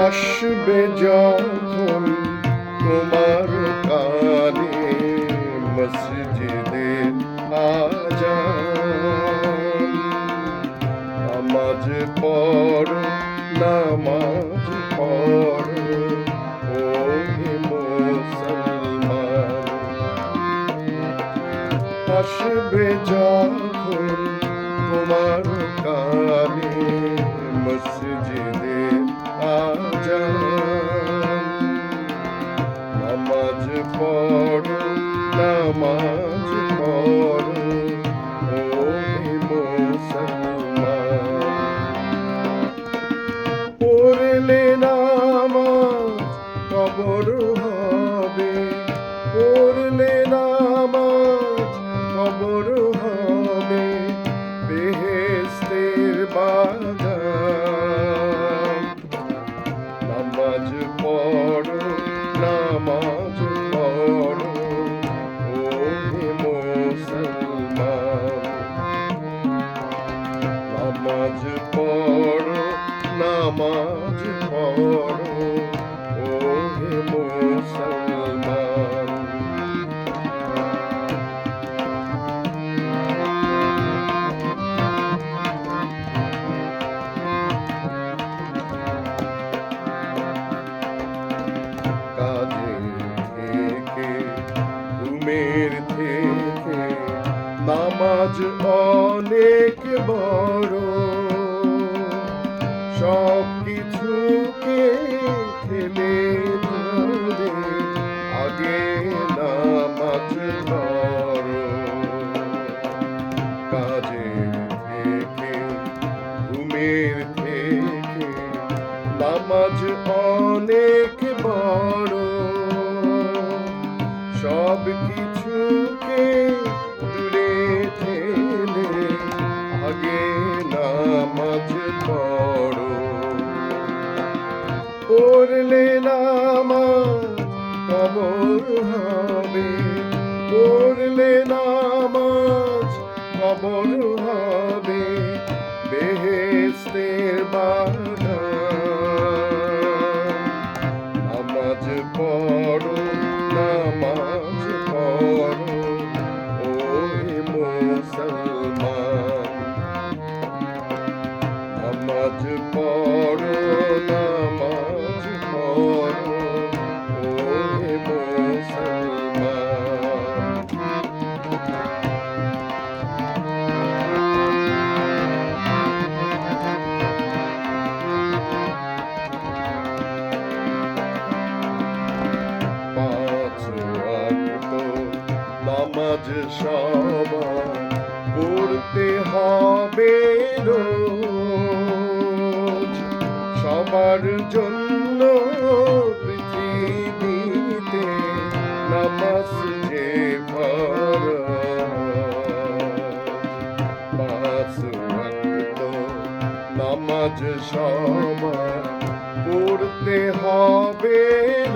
আসবে যখন তোমার কানে মসজিদে আজান, নামাজ পড়ো নামাজ পড়ো ও হে মুসলমান। আসবে যখন তোমার কানে মসজিদে আজান, নামাজ পড়ো নামাজ পড়ো ও হে মুসলমান। পড়লে নামাজ কবর হবে, পড়লে নামাজ কবর হবে বেহেশতের বাগান। নামাজ পড়ো নামাজ পড়ো ও হে মুসলমান। নামাজ পড়ো নামাজ পড়ো ও হে মুসলমান। ঘুমের থেকে নামাজ অনেক বড়, সব কিছুকে ফেলে ধরে আগে নামাজ ধরো। কাজের থেকে ঘুমের থেকে নামাজ অনেক বড়, সব কিছুকে দূরে ঠেলে আগে নামাজ পড়ো। পড়লে নামাজ কবর হবে, পড়লে নামাজ কবর হবে বেহেশতের বাগান। নামাজ পড়ো নামাজ পড়ো ও হে মুসলমান। নামাজ পড়ো নামাজ পড়ো ও হে মুসলমান। নামাজ সবার পড়তে হবে রোজ, সবার জন্য পৃথিবীতে নামাজ যে ফরজ। নামাজ সবার পড়তে হবে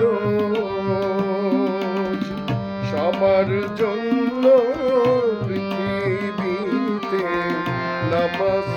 রোজ, সবার জন্য পৃথিবীতে নামাজ